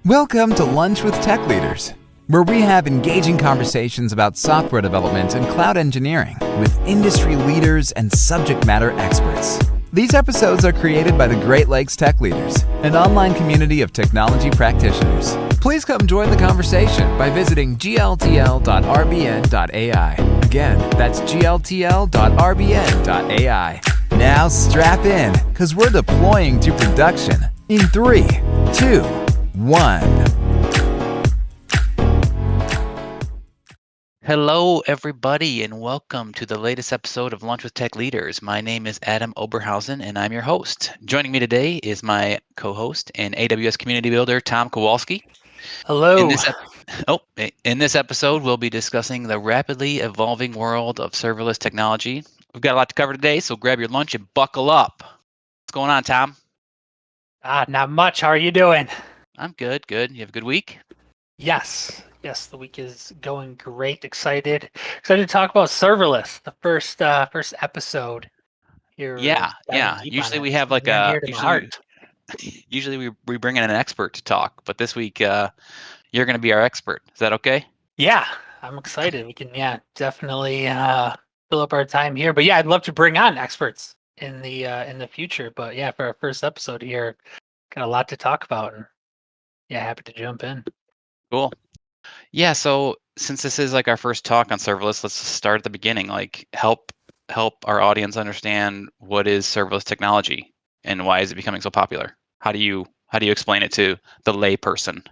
Welcome to Lunch with Tech Leaders, where we have engaging conversations about software development and cloud engineering with industry leaders and subject matter experts. These episodes are created by the Great Lakes Tech Leaders, an online community of technology practitioners. Please come join the conversation by visiting gltl.rbn.ai. Again, that's gltl.rbn.ai. Now strap in, because we're deploying to production in 3, 2, 1. Hello, everybody, and welcome to the latest episode of Lunch with Tech Leaders. My name is Adam Oberhausen, and I'm your host. Joining me today is my co-host and AWS community builder, Tom Kowalski. Hello. In this episode, we'll be discussing the rapidly evolving world of serverless technology. We've got a lot to cover today, so grab your lunch and buckle up. What's going on, Tom? Not much. How are you doing? I'm good. You have a good week? Yes, the week is going great. Excited to talk about serverless, the first episode here. Yeah. Usually we have usually we bring in an expert to talk, but this week you're going to be our expert. Is that okay? Yeah, I'm excited. We can definitely fill up our time here. But yeah, I'd love to bring on experts in the future. But yeah, for our first episode here, got a lot to talk about. And yeah, happy to jump in. Cool. Yeah, so since this is like our first talk on serverless, let's start at the beginning. Like help our audience understand what is serverless technology and why is it becoming so popular? How do you explain it to the lay person?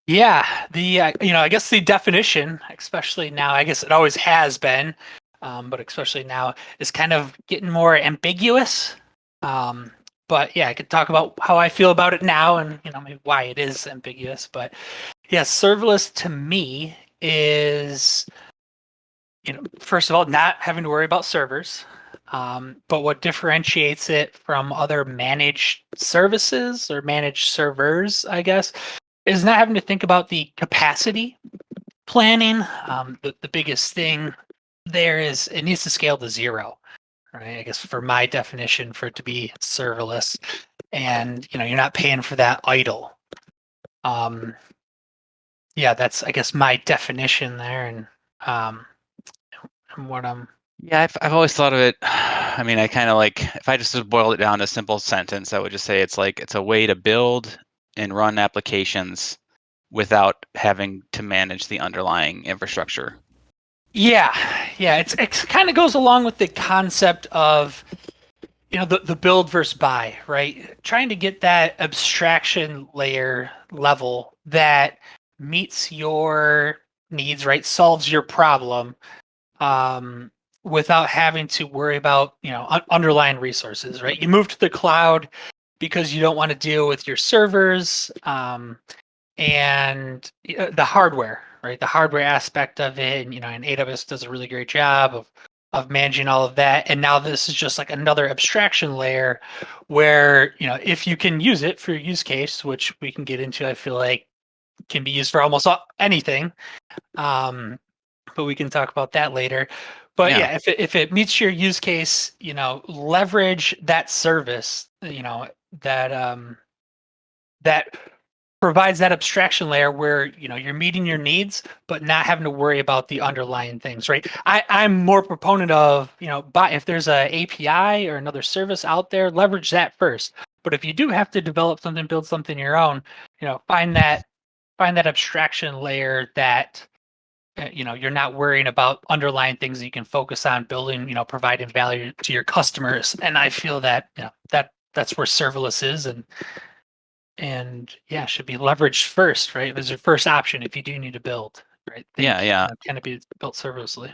Yeah, I guess the definition, especially now, I guess it always has been, but especially now, is kind of getting more ambiguous. But yeah, I could talk about how I feel about it now and maybe why it is ambiguous. But yeah, serverless to me is, first of all, not having to worry about servers. But what differentiates it from other managed services or managed servers, I guess, is not having to think about the capacity planning. The biggest thing there is it needs to scale to 0. Right, I guess for my definition for it to be serverless, and you're not paying for that idle. Yeah, that's I guess my definition there, and what I'm. Yeah, I've always thought of it. I mean, I kind of like if I just boiled it down to a simple sentence, I would just say it's a way to build and run applications without having to manage the underlying infrastructure. Yeah, it kind of goes along with the concept of the build versus buy, right? Trying to get that abstraction layer level that meets your needs, right? Solves your problem, without having to worry about underlying resources, right? You move to the cloud because you don't want to deal with your servers and the hardware, right? The hardware aspect of it, and AWS does a really great job of managing all of that. And now this is just like another abstraction layer where, if you can use it for your use case, which we can get into, I feel like can be used for almost anything. But we can talk about that later. But yeah, if it meets your use case, leverage that service, that provides that abstraction layer where you're meeting your needs but not having to worry about the underlying things, right? I'm more proponent of if there's a API or another service out there, leverage that first. But if you do have to develop something, build something your own, find that abstraction layer that you're not worrying about underlying things that you can focus on building, providing value to your customers. And I feel that that's where serverless is, and yeah, should be leveraged first, right? As your first option if you do need to build, right? Can it be built serverlessly?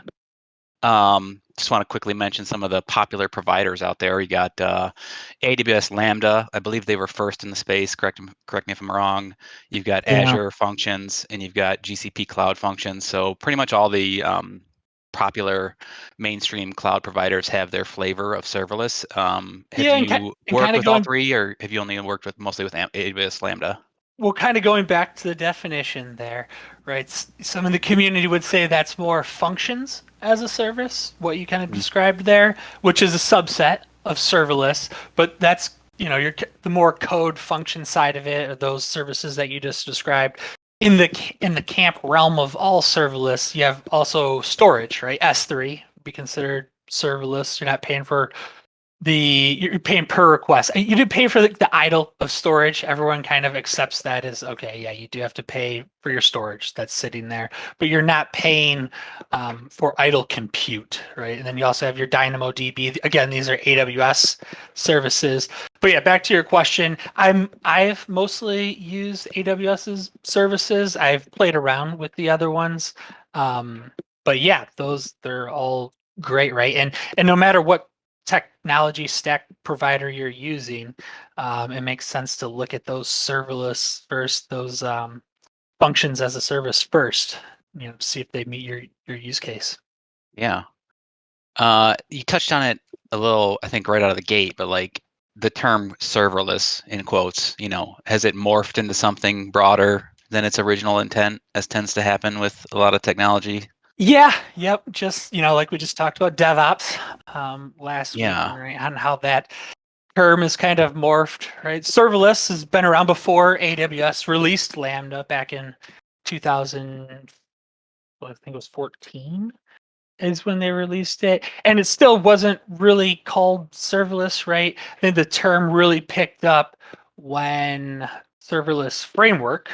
Just want to quickly mention some of the popular providers out there. You got AWS Lambda. I believe they were first in the space. Correct me if I'm wrong. You've got Azure Functions, and you've got GCP Cloud Functions. So pretty much all the popular mainstream cloud providers have their flavor of serverless. Have you worked with all three, or have you only worked mostly with AWS Lambda? Well, kind of going back to the definition there, right? Some of the community would say that's more functions as a service, what you kind of described there, which is a subset of serverless, but that's the more code function side of it, or those services that you just described. In the camp realm of all serverless, you have also storage, right? S3 would be considered serverless. You're not paying for you're paying per request. You do pay for the idle of storage. Everyone kind of accepts that as okay. Yeah, you do have to pay for your storage that's sitting there, but you're not paying for idle compute, right? And then you also have your DynamoDB. Again, these are AWS services. But yeah, back to your question. I've mostly used AWS's services. I've played around with the other ones, but yeah, they're all great, right? And no matter what technology stack provider you're using, it makes sense to look at those serverless first, those functions as a service first, to see if they meet your use case. Yeah. You touched on it a little, I think, right out of the gate, but like the term serverless in quotes, has it morphed into something broader than its original intent, as tends to happen with a lot of technology? Yeah, yep. Just, like we just talked about DevOps last week, Yeah. and right on how that term is kind of morphed, right? Serverless has been around before AWS released Lambda back in 2000, I think it was 14 is when they released it. And it still wasn't really called serverless, right? Then the term really picked up when serverless framework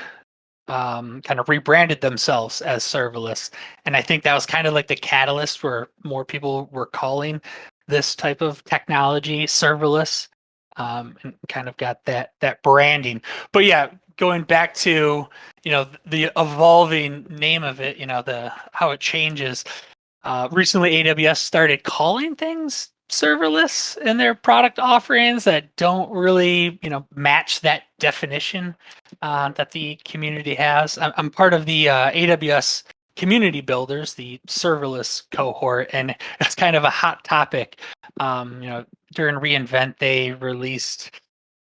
kind of rebranded themselves as serverless. And I think that was kind of like the catalyst where more people were calling this type of technology serverless, and kind of got that branding. But yeah, going back to the evolving name of it, the how it changes. Recently, AWS started calling things serverless in their product offerings that don't really, match that definition that the community has. I'm part of the AWS community builders, the serverless cohort, and it's kind of a hot topic. During reInvent, they released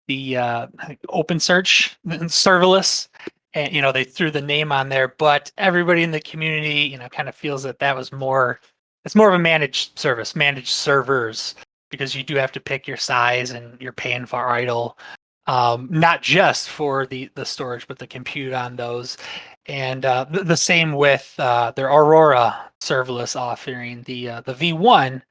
the I think OpenSearch serverless, and they threw the name on there, but everybody in the community kind of feels that was more, it's more of a managed service, managed servers, because you do have to pick your size and you're paying for idle, not just for the storage but the compute on those. And the same with their Aurora serverless offering. The V1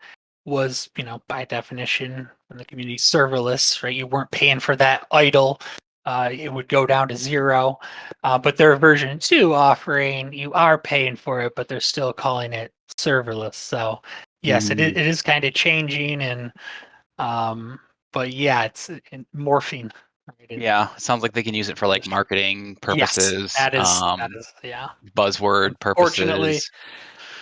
was, by definition in the community serverless, right? You weren't paying for that idle. It would go down to zero. But their version 2 offering, you are paying for it, but they're still calling it serverless. So yes, it is kind of changing, and but yeah, it's morphing. Right? Yeah. It sounds like they can use it for like marketing Yes, purposes, that is yeah. buzzword Unfortunately, purposes.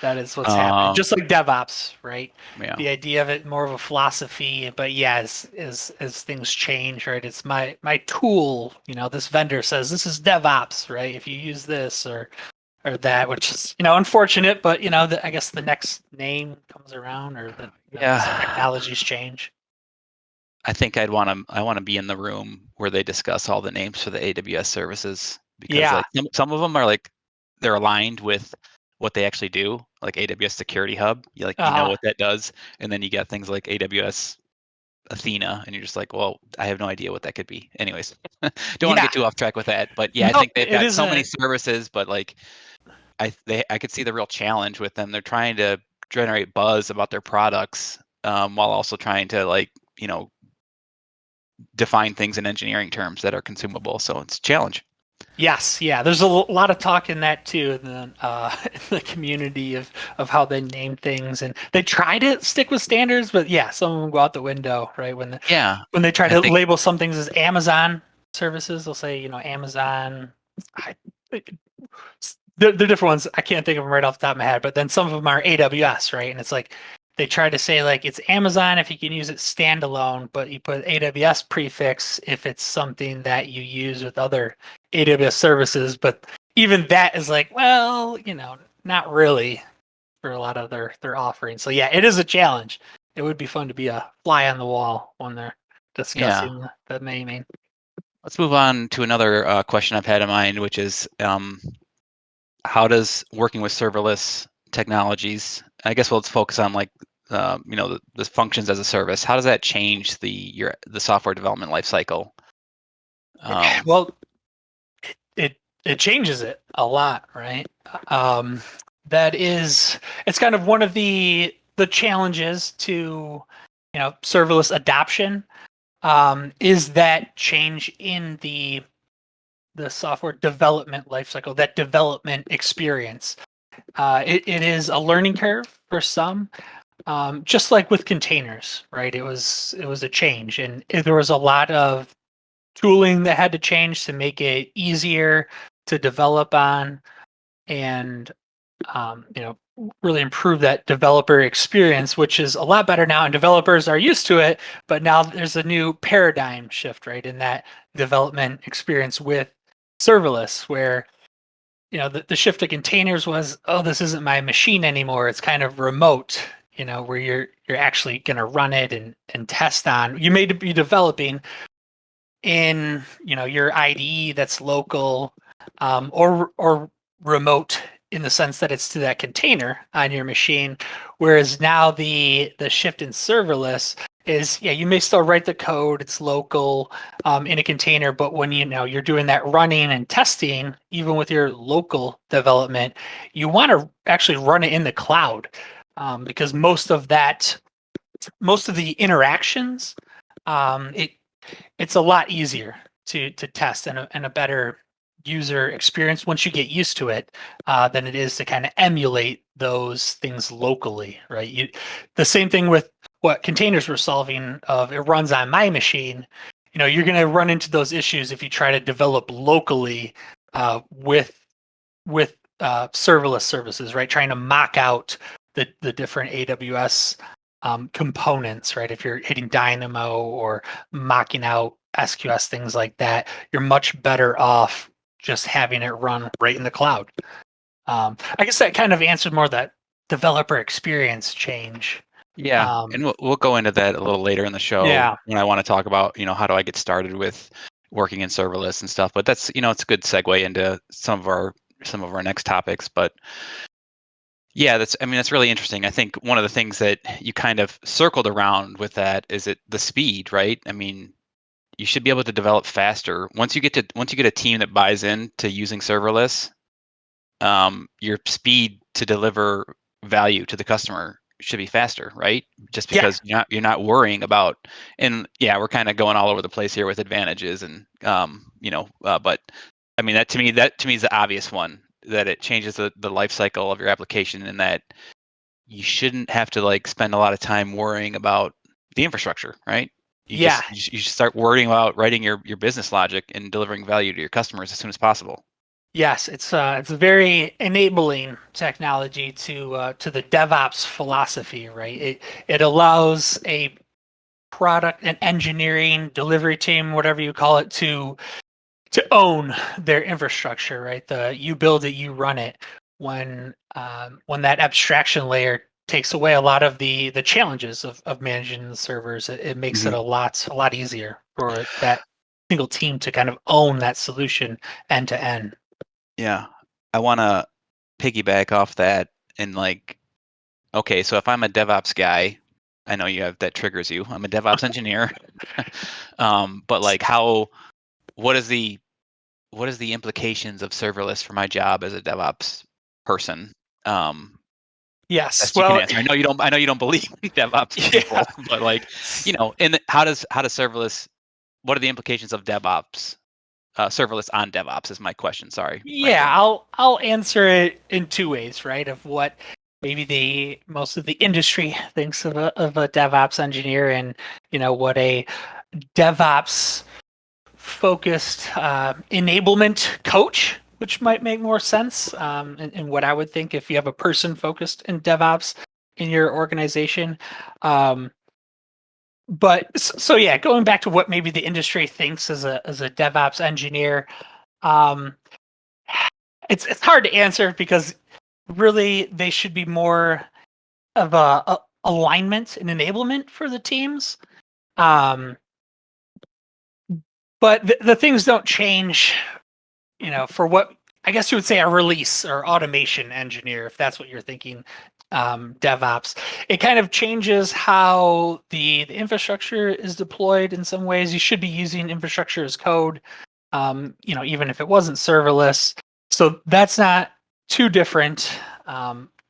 that is what's happening. Um, Just like DevOps, right? yeah. The idea of it more of a philosophy, but yeah, as things change, right? It's my tool. This vendor says this is DevOps, right? If you use this or that, which is unfortunate, but I guess the next name comes around, or the Yeah. technologies change. I think I want to be in the room where they discuss all the names for the AWS services, because Yeah. like some of them are like they're aligned with what they actually do, like AWS Security Hub. You know what that does, and then you got things like AWS Athena, and you're just like, well, I have no idea what that could be. Anyways, don't want to Yeah. get too off track with that, but yeah, I No, think they've it got is so many services, but like I could see the real challenge with them. They're trying to generate buzz about their products, while also trying to like define things in engineering terms that are consumable. So it's a challenge. Yes, yeah. There's a lot of talk in that too, in in the community of how they name things, and they try to stick with standards, but yeah, some of them go out the window, right? Yeah, When they try I to think. label some things as Amazon services, they'll say, Amazon. I, they're different ones. I can't think of them right off the top of my head, but then some of them are AWS, right? And it's like they try to say like it's Amazon if you can use it standalone, but you put AWS prefix if it's something that you use with other AWS services. But even that is like, well, not really for a lot of their offerings. So yeah, it is a challenge. It would be fun to be a fly on the wall when they're Yeah. discussing the naming. Let's move on to another question I've had in mind, which is how does working with serverless technologies? I guess let's focus on like the functions as a service, how does that change the software development lifecycle? Well, it changes it a lot, right? That is, it's kind of one of the challenges to serverless adoption, is that change in the software development lifecycle, that development experience. It is a learning curve for some, just like with containers, right? It was a change, and there was a lot of tooling that had to change to make it easier to develop on, and really improve that developer experience, which is a lot better now, and developers are used to it. But now there's a new paradigm shift, right, in that development experience with serverless, where the shift to containers was, oh, this isn't my machine anymore. It's kind of remote, where you're actually going to run it and test on. You may be developing in your IDE that's local, or remote, in the sense that it's to that container on your machine. Whereas now the shift in serverless is, you may still write the code, it's local, in a container, but when you're doing that running and testing, even with your local development, you want to actually run it in the cloud, because most of the interactions, it's a lot easier to test, and a better user experience once you get used to it, than it is to kind of emulate those things locally, right? The same thing with what containers were solving, of it runs on my machine. You're going to run into those issues if you try to develop locally, with serverless services, right? Trying to mock out the different AWS components, right? If you're hitting Dynamo or mocking out SQS, things like that, you're much better off just having it run right in the cloud. I guess that kind of answered more that developer experience change. Yeah, and we'll go into that a little later in the show, Yeah. when I want to talk about how do I get started with working in serverless and stuff. But that's it's a good segue into some of our next topics. But yeah, that's really interesting. I think one of the things that you kind of circled around with that is the speed, right? I mean, you should be able to develop faster once you get a team that buys into using serverless. Your speed to deliver value to the customer should be faster, right? Just because you're not worrying about, and yeah, we're kind of going all over the place here with advantages, and but I mean, that to me is the obvious one, that it changes the life cycle of your application, and that you shouldn't have to spend a lot of time worrying about the infrastructure, right? You should start worrying about writing your business logic and delivering value to your customers as soon as possible. Yes, it's a very enabling technology to the DevOps philosophy, right? It allows a product and engineering delivery team, whatever you call it, to own their infrastructure, right? You build it, you run it. When that abstraction layer takes away a lot of the challenges of managing the servers, it makes it a lot easier for that single team to kind of own that solution end to end. Yeah, I want to piggyback off that, and okay, so if I'm a DevOps guy, I know that triggers you. I'm a DevOps engineer, but what is the implications of serverless for my job as a DevOps person? Yes, Best you can well, answer. I know you don't. I know you don't believe in DevOps people, but and how does serverless? What are the implications of DevOps? Serverless on DevOps is my question. Sorry. yeah, I'll answer it in two ways, right? Of what maybe most of the industry thinks of a DevOps engineer, and what a DevOps focused enablement coach, which might make more sense, and what I would think if you have a person focused in DevOps in your organization. But so yeah, going back to what maybe the industry thinks as a DevOps engineer, um, it's hard to answer, because really they should be more of a alignment and enablement for the teams. Um, but the things don't change, for what I guess you would say a release or automation engineer, if that's what you're thinking. DevOps. It kind of changes how the infrastructure is deployed in some ways. You should be using infrastructure as code, even if it wasn't serverless. So that's not too different.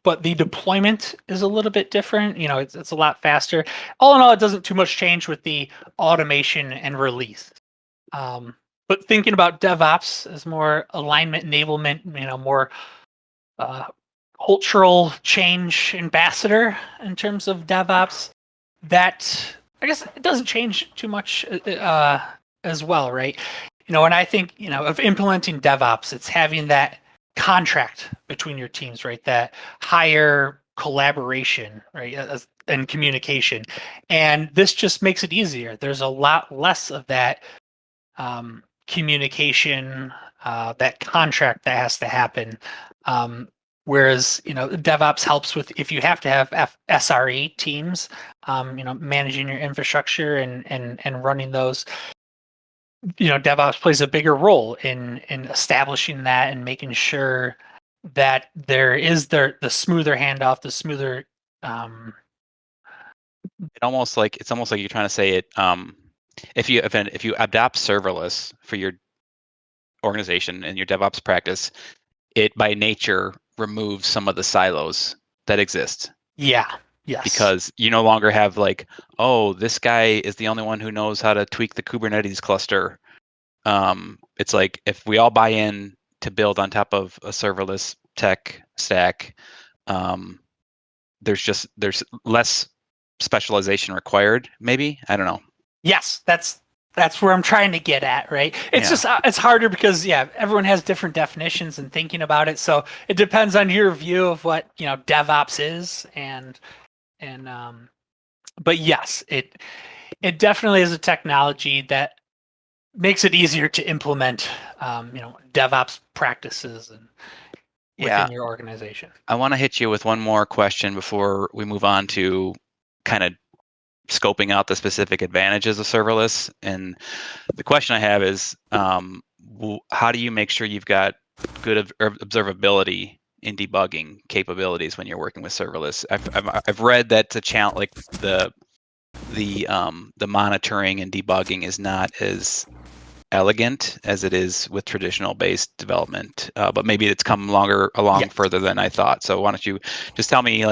But the deployment is a little bit different. It's a lot faster. All in all, it doesn't too much change with the automation and release. But thinking about DevOps as more alignment, enablement, more cultural change ambassador in terms of DevOps, that I guess it doesn't change too much as well, right? When I think of implementing DevOps, it's having that contract between your teams, right? That higher collaboration, right, and communication, and this just makes it easier. There's a lot less of that communication, that contract that has to happen. Whereas DevOps helps with if you have to have SRE teams, managing your infrastructure and running those. DevOps plays a bigger role in establishing that and making sure that there is the smoother handoff, the smoother. It's almost like you're trying to say it. If you adopt serverless for your organization and your DevOps practice, it by nature removes some of the silos that exist. Yeah. Yes. Because you no longer have this guy is the only one who knows how to tweak the Kubernetes cluster. It's like if we all buy in to build on top of a serverless tech stack, there's less specialization required. Maybe, I don't know. Yes, that's where I'm trying to get at, right? It's just it's harder because everyone has different definitions and thinking about it. So it depends on your view of what DevOps is, and but yes, it definitely is a technology that makes it easier to implement DevOps practices and within your organization. I want to hit you with one more question before we move on to kind of scoping out the specific advantages of serverless. And the question I have is, how do you make sure you've got good observability in debugging capabilities when you're working with serverless? I've read that to challenge, like the monitoring and debugging is not as elegant as it is with traditional based development, but maybe it's come along further than I thought. So why don't you just tell me,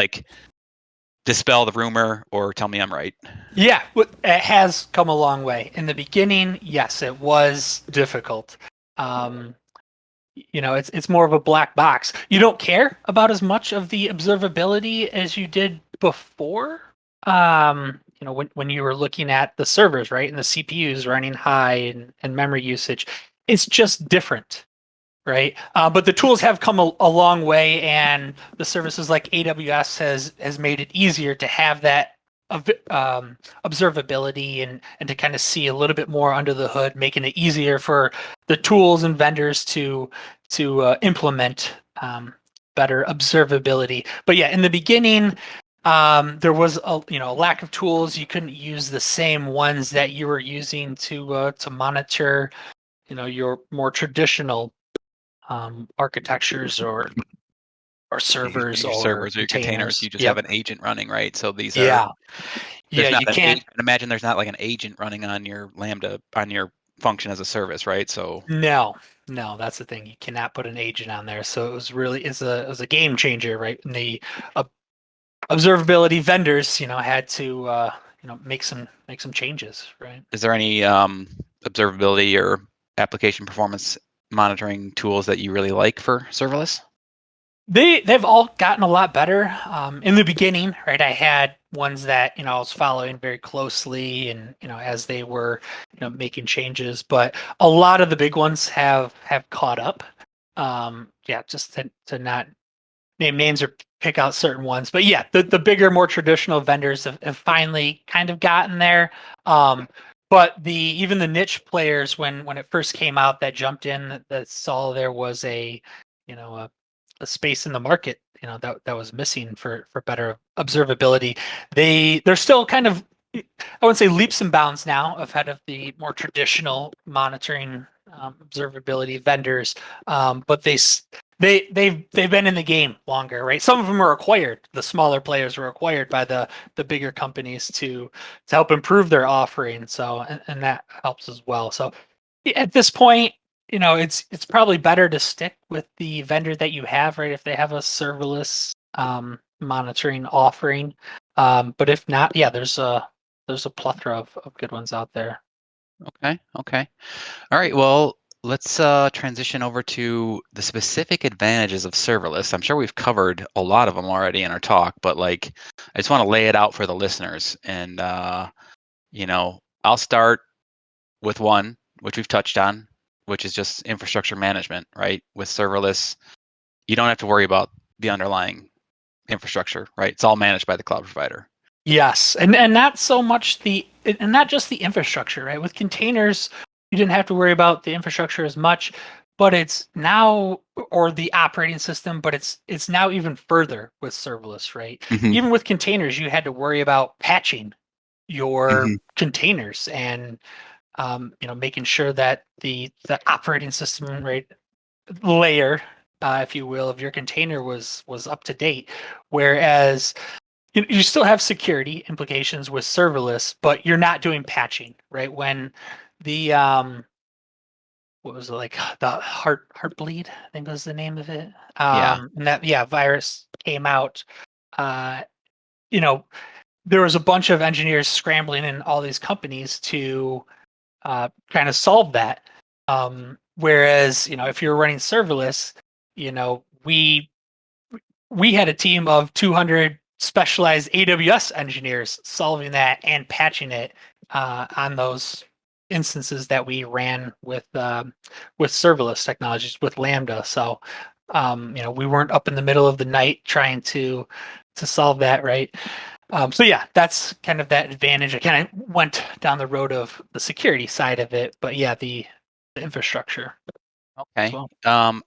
dispel the rumor or tell me I'm right? Yeah, it has come a long way. In the beginning, yes, it was difficult. It's more of a black box. You don't care about as much of the observability as you did before. When you were looking at the servers, right, and the CPUs running high and memory usage, it's just different, right? But the tools have come a long way, and the services like AWS has made it easier to have that observability and to kind of see a little bit more under the hood, making it easier for the tools and vendors to implement better observability. But in the beginning, there was a lack of tools. You couldn't use the same ones that you were using to monitor your more traditional architectures or servers your or servers or your containers. You just have an agent running, right? So these are you can't imagine there's not like an agent running on your Lambda on your function as a service, right? So no, that's the thing. You cannot put an agent on there. So it was really it was a game changer, right? And the observability vendors had to make some changes, right? Is there any observability or application performance monitoring tools that you really like for serverless? They've all gotten a lot better. In the beginning, right, I had ones that I was following very closely, and as they were making changes. But a lot of the big ones have caught up. Just to not name names or pick out certain ones, but the bigger, more traditional vendors have finally kind of gotten there. But even the niche players, when it first came out, that jumped in, that saw there was a space in the market that was missing for better observability. They're still kind of, I wouldn't say leaps and bounds now ahead of the more traditional monitoring observability vendors, but they've been in the game longer, right? Some of them are acquired. The smaller players were acquired by the bigger companies to help improve their offering. So and that helps as well. So at this point, it's probably better to stick with the vendor that you have, right? If they have a serverless monitoring offering. But if not, yeah, there's a plethora of good ones out there. Okay. All right. Well, let's transition over to the specific advantages of serverless. I'm sure we've covered a lot of them already in our talk, but like, I just want to lay it out for the listeners. And I'll start with one, which we've touched on, which is just infrastructure management, right? With serverless, you don't have to worry about the underlying infrastructure, right? It's all managed by the cloud provider. Yes, and not so much and not just the infrastructure, right? With containers, you didn't have to worry about the infrastructure as much, but it's now, or the operating system, but it's now even further with serverless, right? Mm-hmm. Even with containers, you had to worry about patching your containers and making sure that the operating system, right, layer, if you will, of your container was up to date, whereas you still have security implications with serverless, but you're not doing patching, right? When the what was it, like, the heartbleed, I think was the name of it. Yeah. And that, yeah, virus came out. Uh, you know, there was a bunch of engineers scrambling in all these companies to kind of solve that. Whereas, if you're running serverless, we had a team of 200 specialized AWS engineers solving that and patching it on those instances that we ran with serverless technologies with Lambda. So we weren't up in the middle of the night trying to solve that, right? So yeah, that's kind of that advantage. I kind of went down the road of the security side of it, but yeah, the infrastructure. Okay.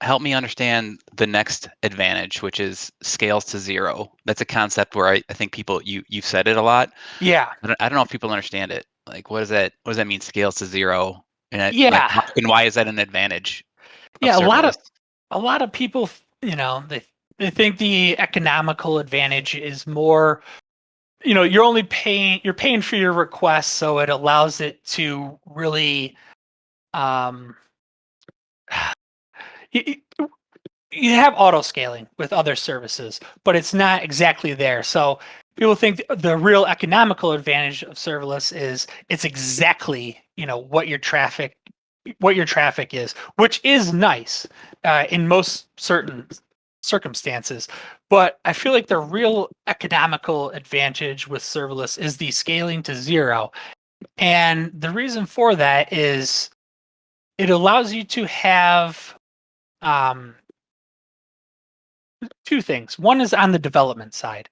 Help me understand the next advantage, which is scales to zero. That's a concept where I think people, you've said it a lot. Yeah. I don't know if people understand it. Like, what does that mean, scales to zero? And Yeah. and why is that an advantage of Yeah. serverless? A lot of people, they think the economical advantage is more, you're paying for your request, so it allows it to really, um, you, you have auto scaling with other services, but it's not exactly there. So people think the real economical advantage of serverless is it's exactly, what your traffic is, which is nice in most certain circumstances. But I feel like the real economical advantage with serverless is the scaling to zero. And the reason for that is it allows you to have um, two things. One is on the development side.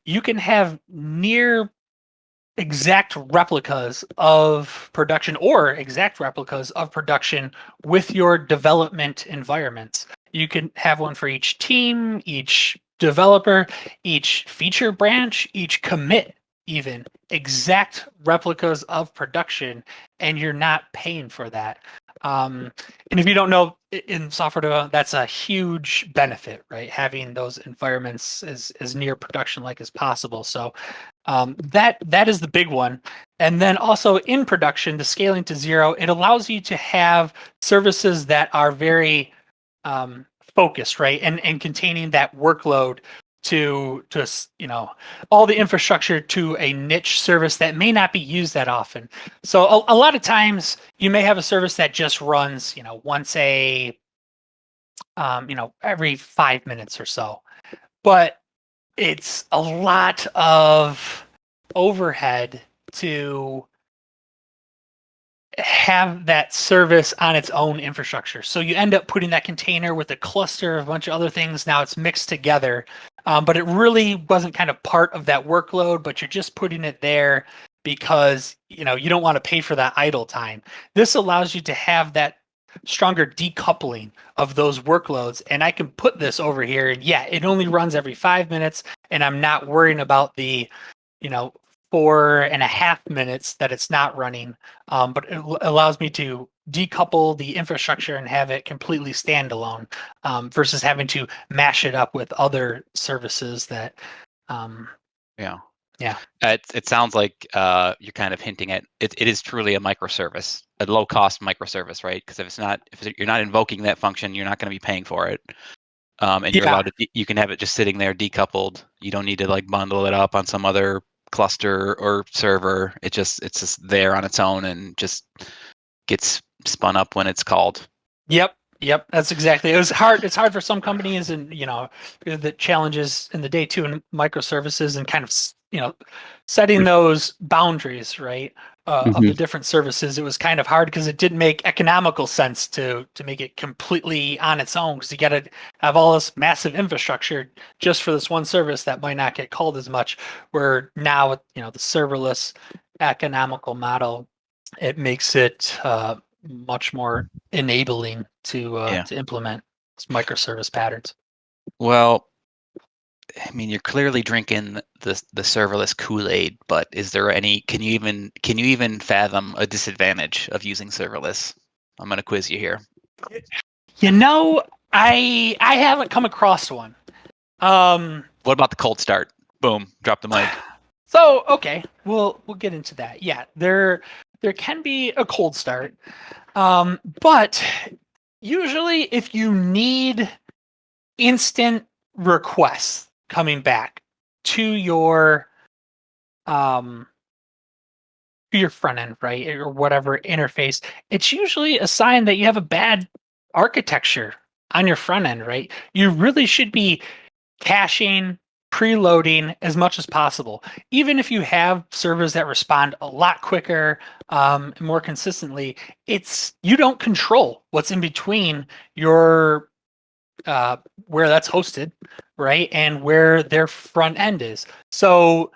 You can have near exact replicas of production or exact replicas of production with your development environments. You can have one for each team, each developer, each feature branch, each commit, even exact replicas of production, and you're not paying for that. And if you don't know, in software development, that's a huge benefit, right? Having those environments as near production like as possible. So that is the big one. And then also in production, the scaling to zero, it allows you to have services that are very focused, right? And containing that workload to all the infrastructure to a niche service that may not be used that often. So a lot of times you may have a service that just runs, once every 5 minutes or so, but it's a lot of overhead to have that service on its own infrastructure. So you end up putting that container with a cluster of a bunch of other things. Now it's mixed together, but it really wasn't kind of part of that workload, but you're just putting it there because you don't want to pay for that idle time. This allows you to have that stronger decoupling of those workloads, and I can put this over here, and yeah, it only runs every 5 minutes, and I'm not worrying about the 4.5 minutes that it's not running, but it allows me to decouple the infrastructure and have it completely standalone, versus having to mash it up with other services that. Yeah. Yeah. It sounds like you're kind of hinting at it is truly a microservice, a low cost microservice, right? Because if you're not invoking that function, you're not going to be paying for it. And you're allowed to, you can have it just sitting there decoupled. You don't need to like bundle it up on some other cluster or server. It's just there on its own and just gets spun up when it's called. Yep, that's exactly. It was hard. It's hard for some companies, and the challenges in the day two and microservices, and kind of setting those boundaries, right, of the different services. It was kind of hard because it didn't make economical sense to make it completely on its own, because you got to have all this massive infrastructure just for this one service that might not get called as much. Where now with the serverless economical model, it makes it much more enabling to implement microservice patterns. Well, I mean, you're clearly drinking the serverless Kool-Aid, but is there any? Can you even fathom a disadvantage of using serverless? I'm going to quiz you here. I haven't come across one. What about the cold start? Boom, drop the mic. So okay, we'll get into that. Yeah, there can be a cold start, but usually if you need instant requests coming back to your front end, right, or whatever interface, it's usually a sign that you have a bad architecture on your front end, right? You really should be caching, preloading as much as possible. Even if you have servers that respond a lot quicker, more consistently, you don't control what's in between your where that's hosted, right, and where their front end is. So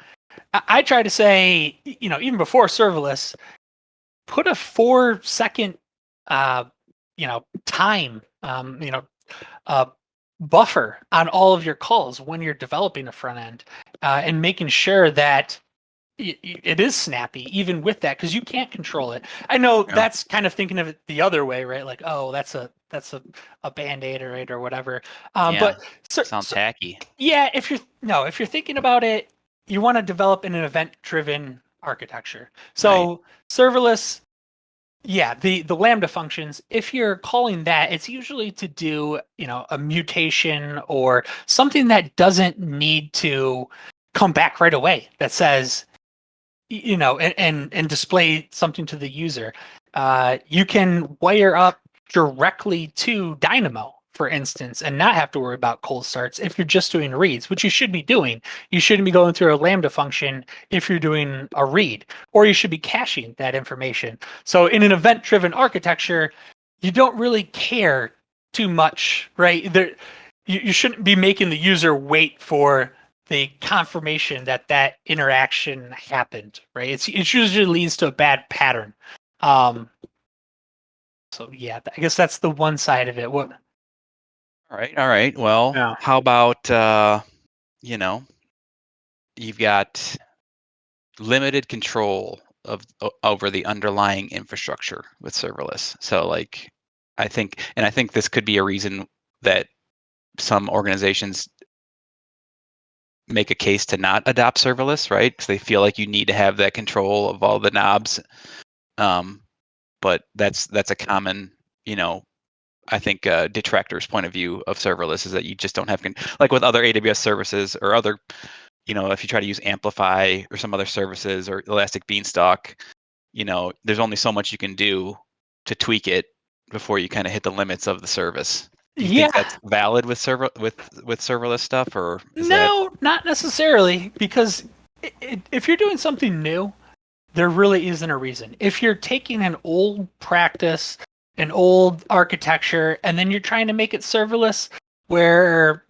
I try to say, even before serverless, put a 4-second, time, buffer on all of your calls when you're developing a front end, and making sure that it is snappy even with that, because you can't control it. I know that's kind of thinking of it the other way, right? Like, oh, that's a band-aid, right, or whatever. But sounds tacky. Yeah, if you're thinking about it, you want to develop in an event-driven architecture. So serverless, yeah, the Lambda functions, if you're calling that, it's usually to do, a mutation or something that doesn't need to come back right away, that says, and display something to the user. You can wire up directly to Dynamo, for instance, and not have to worry about cold starts if you're just doing reads, which you should be doing. You shouldn't be going through a Lambda function if you're doing a read, or you should be caching that information. So in an event-driven architecture, you don't really care too much, right? You shouldn't be making the user wait for the confirmation that interaction happened, right? It usually leads to a bad pattern. So yeah, I guess that's the one side of it. What? All right. Well, how about you've got limited control over the underlying infrastructure with serverless. So like, I think this could be a reason that some organizations make a case to not adopt serverless, right? Because they feel like you need to have that control of all the knobs. But that's a common, I think detractor's point of view of serverless is that you just don't have like with other AWS services or other, if you try to use Amplify or some other services or Elastic Beanstalk, there's only so much you can do to tweak it before you kind of hit the limits of the service. Do you think that's valid with serverless stuff, or not necessarily, because if you're doing something new, there really isn't a reason. If you're taking an old practice, an old architecture, and then you're trying to make it serverless, where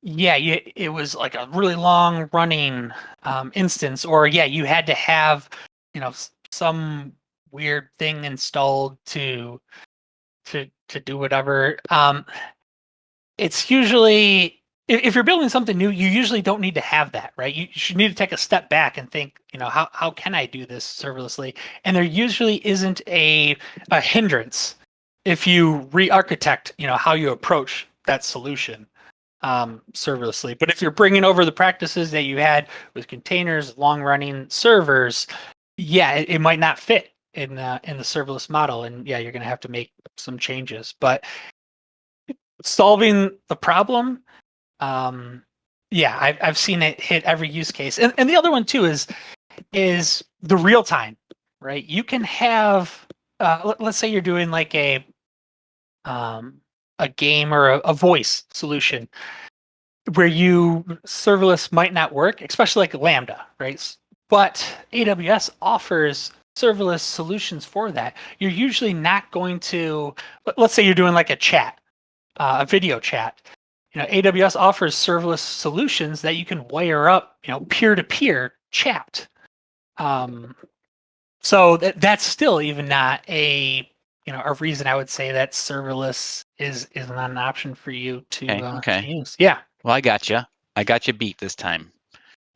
it was like a really long running instance, or you had to have some weird thing installed to do whatever. It's usually if you're building something new, you usually don't need to have that, right? You should need to take a step back and think, how can I do this serverlessly? And there usually isn't a hindrance if you re-architect, how you approach that solution serverlessly. But if you're bringing over the practices that you had with containers, long-running servers, yeah, it might not fit in the serverless model, and yeah, you're going to have to make some changes. But solving the problem, yeah, I've seen it hit every use case. And the other one too is the real time, right? You can have, let's say you're doing like a game or a voice solution where serverless might not work, especially like Lambda, right? But AWS offers serverless solutions for that. You're usually not going to, let's say you're doing like a video chat. AWS offers serverless solutions that you can wire up, peer-to-peer chat. So that's still even not a reason I would say that serverless is not an option for you to use. Yeah. Well, I got you. I got you beat this time.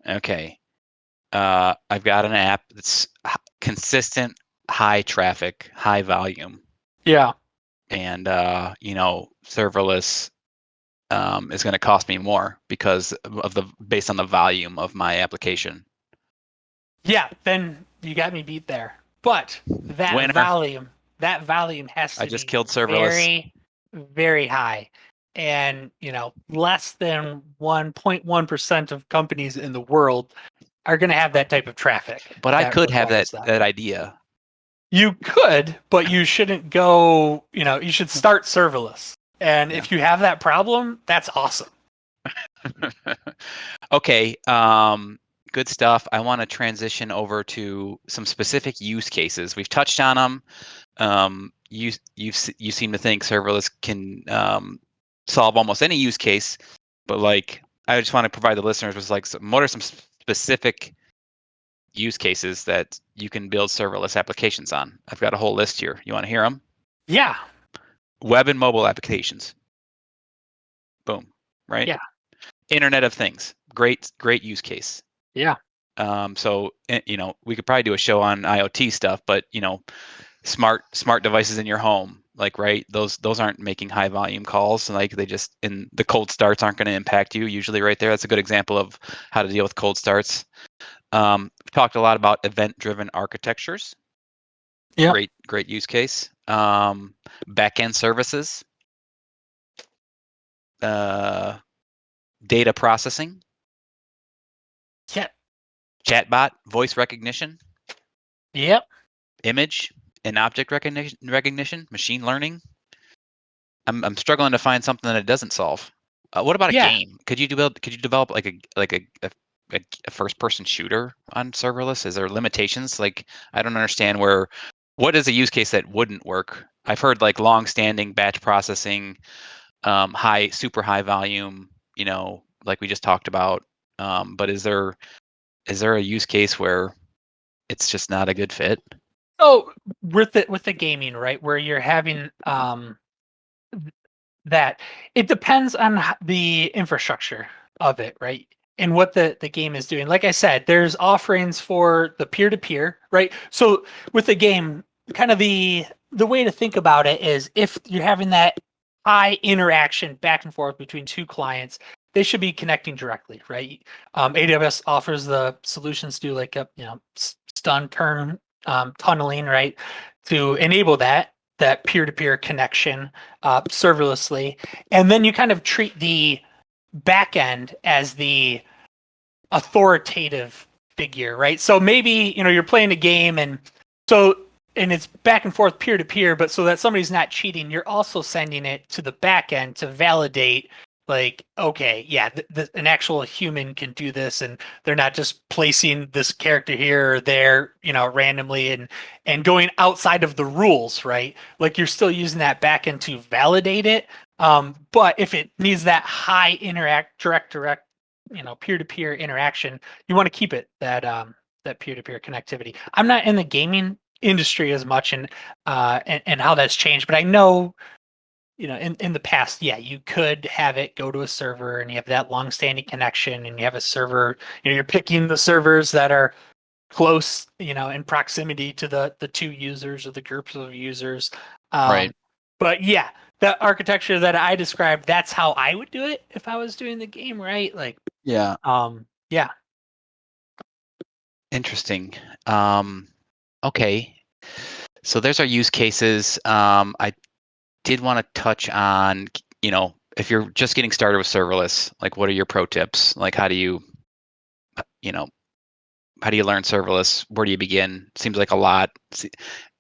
Okay. I've got an app that's consistent, high traffic, high volume. Yeah. And serverless is going to cost me more because of based on the volume of my application. Yeah, then you got me beat there. But that Winner. volume has to I just be killed serverless. very, very high. And less than 1.1% of companies in the world are going to have that type of traffic. But I could have that idea. You could, but you shouldn't go. You should start serverless. And if you have that problem, that's awesome. Okay. Good stuff. I want to transition over to some specific use cases. We've touched on them. You seem to think serverless can solve almost any use case, but I just want to provide the listeners with what are some specific use cases that you can build serverless applications on? I've got a whole list here. You want to hear them? Yeah. Web and mobile applications. Boom. Right? Yeah. Internet of Things. Great use case. Yeah. So we could probably do a show on IoT stuff, but smart devices in your home, right? Those aren't making high volume calls, and they just the cold starts aren't going to impact you usually right there. That's a good example of how to deal with cold starts. We've talked a lot about event-driven architectures. Yeah. Great use case. Backend services. Data processing. Yeah. Chatbot, voice recognition. Yep. Image and object recognition, machine learning. I'm struggling to find something that it doesn't solve. What about a game? Could you develop a first-person shooter on serverless? Is there limitations? I don't understand what is a use case that wouldn't work? I've heard long-standing batch processing, super high volume, like we just talked about. But is there a use case where it's just not a good fit? So with the gaming, right, where you're having that, it depends on the infrastructure of it, right? And what the game is doing. Like I said, there's offerings for the peer-to-peer, right? So with the game, kind of the way to think about it is if you're having that high interaction back and forth between two clients, they should be connecting directly, right? AWS offers the solutions to stun turn tunneling, right, to enable that peer-to-peer connection serverlessly. And then you kind of treat the backend as the authoritative figure, right? So maybe, you're playing a game and it's back and forth peer-to-peer, but so that somebody's not cheating, you're also sending it to the backend to validate okay, yeah, an actual human can do this, and they're not just placing this character here or there, randomly and going outside of the rules, right? You're still using that backend to validate it. But if it needs that high direct, peer-to-peer interaction, you want to keep it that peer-to-peer connectivity. I'm not in the gaming industry as much and how that's changed, but I know in the past, yeah, you could have it go to a server and you have that long-standing connection and you have a server, you're picking the servers that are close, in proximity to the two users or the groups of users. Right. But yeah, the architecture that I described, that's how I would do it if I was doing the game, right? Like, Yeah. yeah. Interesting. Okay. So there's our use cases. I did want to touch on, if you're just getting started with serverless, like what are your pro tips? Like you know, how do you learn serverless? Where do you begin? Seems like a lot.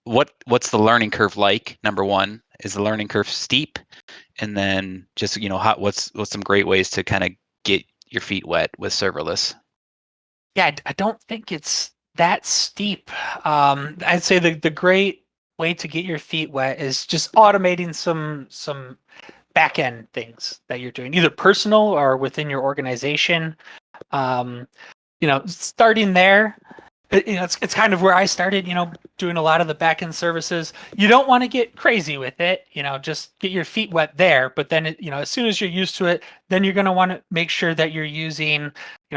What's the learning curve like? Number one, is the learning curve steep? And then just, what's some great ways to kind of get your feet wet with serverless? Yeah, I don't think it's that steep. I'd say the great way to get your feet wet is just automating some back end things that you're doing, either personal or within your organization. Um, Starting there, it's kind of where I started, doing a lot of the back end services. You don't want to get crazy with it, just get your feet wet there. But then, as soon as you're used to it, then you're going to want to make sure that you're using,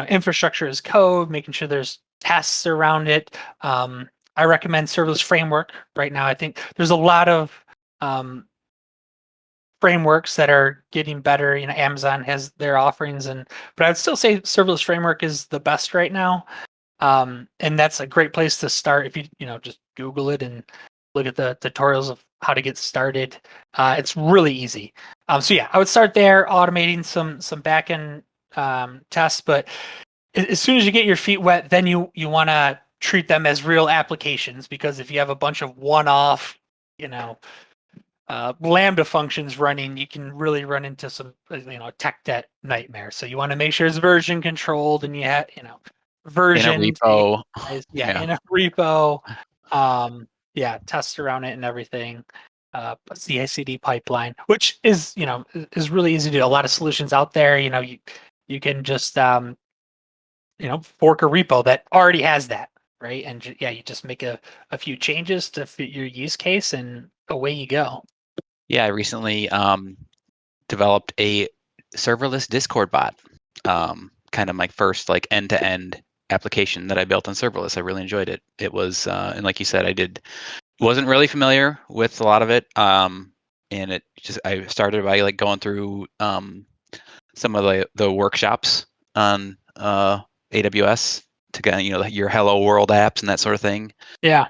infrastructure as code, making sure there's tests around it. I recommend serverless framework right now. I think there's a lot of frameworks that are getting better. Amazon has their offerings, but I'd still say serverless framework is the best right now. And that's a great place to start if you just Google it and look at the tutorials of how to get started. It's really easy. So yeah, I would start there, automating some backend tests. But as soon as you get your feet wet, then you want to treat them as real applications, because if you have a bunch of one-off, Lambda functions running, you can really run into some, tech debt nightmare. So you want to make sure it's version controlled and you have, In a version, repo. yeah, in a repo, test around it and everything. CI/CD pipeline, which is, is really easy to do. A lot of solutions out there, you can just, fork a repo that already has that, right? And you just make a few changes to fit your use case and away you go. Yeah, I recently developed a serverless Discord bot. Kind of my first like end-to-end application that I built on serverless. I really enjoyed it. It was, and like you said, wasn't really familiar with a lot of it. And I started by like going through some of the workshops on AWS to get your Hello World apps and that sort of thing. Yeah.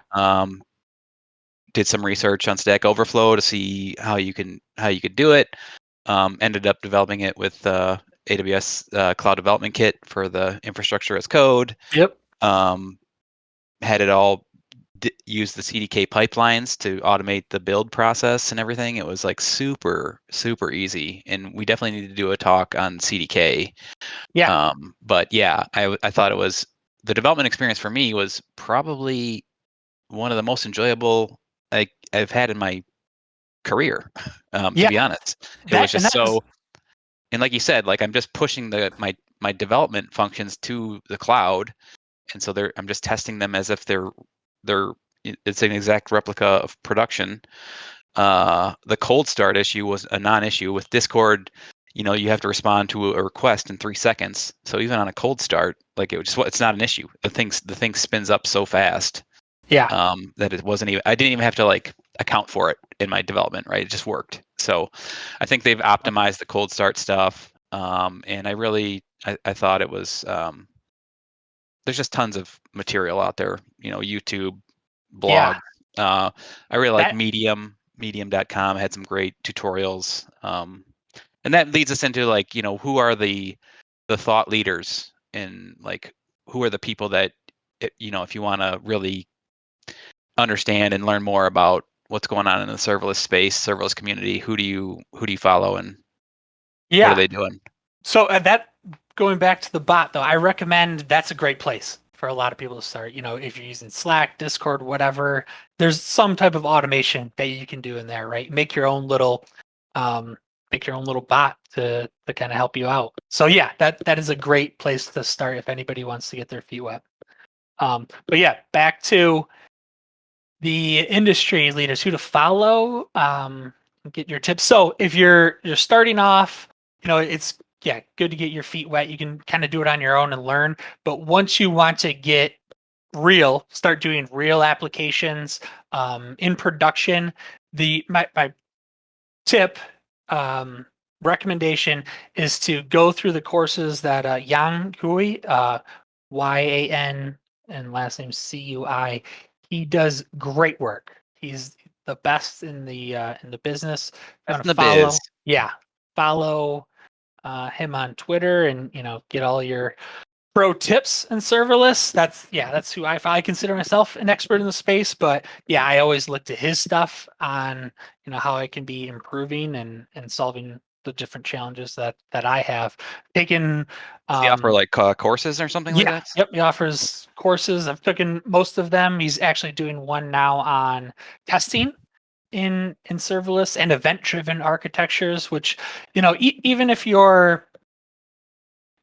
Did some research on Stack Overflow to see how you could do it. Ended up developing it with AWS Cloud Development Kit for the infrastructure as code. Yep. Had it all use the CDK pipelines to automate the build process and everything. It was like super, super easy. And we definitely need to do a talk on CDK. Yeah. But yeah, I thought the development experience for me was probably one of the most enjoyable I've had in my career, to be honest. It was just so, and like you said, like I'm just pushing my development functions to the cloud, and so I'm just testing them as if they're it's an exact replica of production. The cold start issue was a non-issue with Discord. You have to respond to a request in 3 seconds. So even on a cold start, like it's not an issue. The thing spins up so fast. Yeah. That it wasn't even, I didn't even have to like account for it in my development, right? It just worked. So I think they've optimized the cold start stuff. And I thought it was, there's just tons of material out there, YouTube, blog. Yeah. I really like That medium.com had some great tutorials. And that leads us into like, who are the thought leaders, and like, who are the people that, if you want to really understand and learn more about what's going on in the serverless space, serverless community, who do you follow, and what are Yeah. they doing? So that going back to the bot though, I recommend that's a great place for a lot of people to start. If you're using Slack, Discord, whatever, there's some type of automation that you can do in there, right? Make your own little bot to kind of help you out. So yeah, that is a great place to start if anybody wants to get their feet wet. But yeah, back to the industry leaders who to follow. get your tips. So if you're starting off, it's good to get your feet wet. You can kind of do it on your own and learn. But once you want to get start doing real applications in production, my tip recommendation is to go through the courses that Yang Cui, Yan and last name Cui, he does great work. He's the best in the business. That's in Want to the follow? biz. Yeah, follow him on Twitter and get all your pro tips and serverless. That's who I consider myself an expert in the space. But yeah, I always look to his stuff on how I can be improving and solving the different challenges that I have taken. Does he offer like courses or something like that? Yep, he offers courses. I've taken most of them. He's actually doing one now on testing in serverless and event driven architectures, which even if you're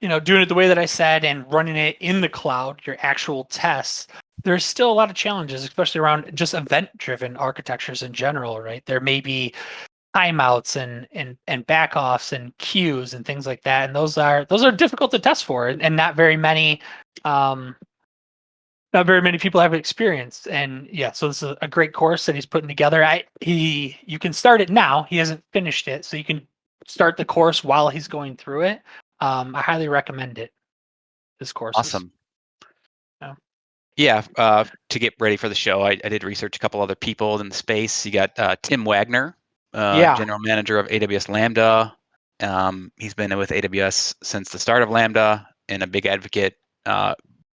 doing it the way that I said and running it in the cloud, your actual tests, there's still a lot of challenges, especially around just event-driven architectures in general, right? There may be timeouts and backoffs and queues and things like that, and those are difficult to test for, and not very many people have experience. And yeah, so this is a great course that he's putting together. You can start it now. He hasn't finished it, so you can start the course while he's going through it. I highly recommend it. This course. Awesome. Yeah. Yeah. To get ready for the show, I did research a couple other people in the space. You got Tim Wagner, general manager of AWS Lambda. He's been with AWS since the start of Lambda and a big advocate.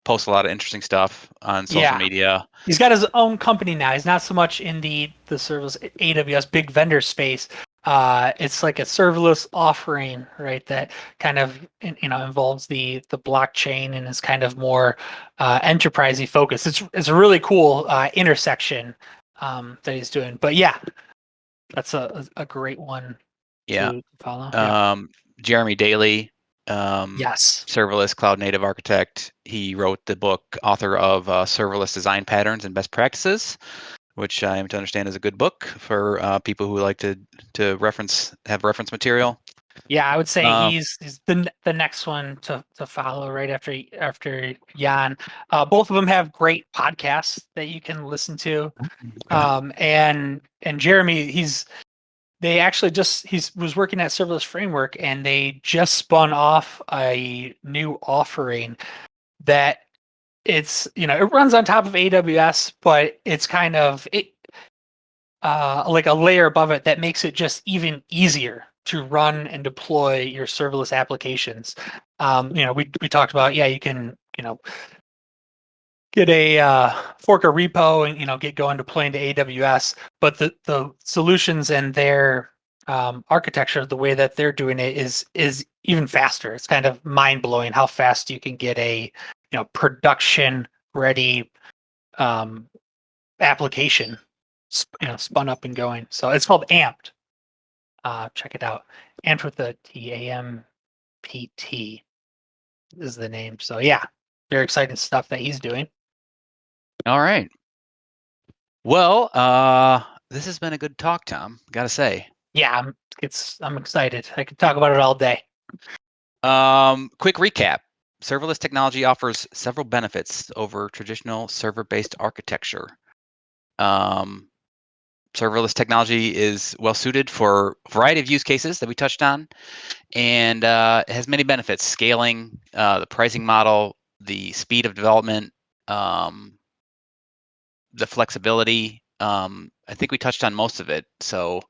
Posts a lot of interesting stuff on social media. He's got his own company now. He's not so much in the serverless AWS big vendor space. It's like a serverless offering, right? That kind of involves the blockchain and is kind of more enterprisey focused. It's a really cool intersection that he's doing. But yeah, that's a great one to follow. Jeremy Daly, yes, serverless cloud native architect. He wrote the book, author of Serverless Design Patterns and Best Practices, which I am to understand is a good book for people who like to have reference material. Yeah, I would say he's the next one to follow right after Jan. Both of them have great podcasts that you can listen to. And Jeremy, he was working at Serverless Framework, and they just spun off a new offering that it runs on top of AWS, but it's kind of like a layer above it that makes it just even easier to run and deploy your serverless applications. We talked about, you can get a fork a repo and get going deploying to AWS, but the solutions and their architecture, the way that they're doing it is even faster. It's kind of mind blowing how fast you can get a production ready application spun up and going. So it's called Amped. Check it out. Amped with the TAMPT is the name. So yeah, very exciting stuff that he's doing. All right. Well, this has been a good talk, Tom. Gotta say. Yeah, I'm excited. I could talk about it all day. Quick recap. Serverless technology offers several benefits over traditional server-based architecture. Serverless technology is well suited for a variety of use cases that we touched on, and it has many benefits: scaling, the pricing model, the speed of development, the flexibility. I think we touched on most of it. So,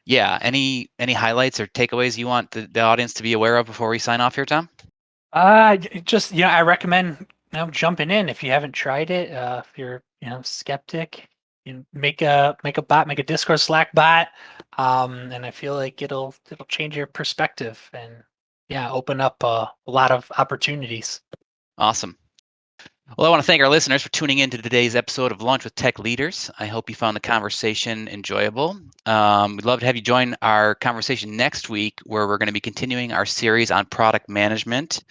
yeah, any highlights or takeaways you want the audience to be aware of before we sign off here, Tom? Just I recommend jumping in if you haven't tried it. If you're skeptic, make a bot, make a Discord Slack bot, and I feel like it'll change your perspective and open up a lot of opportunities. Awesome. Well, I want to thank our listeners for tuning in to today's episode of Lunch with Tech Leaders. I hope you found the conversation enjoyable. We'd love to have you join our conversation next week, where we're going to be continuing our series on product management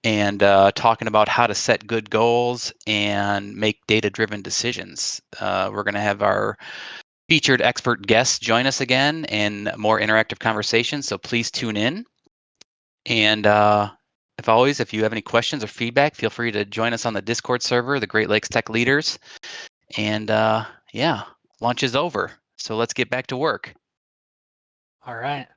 and talking about how to set good goals and make data-driven decisions. We're going to have our featured expert guests join us again and more interactive conversations. So please tune in. And if you have any questions or feedback, feel free to join us on the Discord server, the Great Lakes Tech Leaders. And lunch is over. So let's get back to work. All right.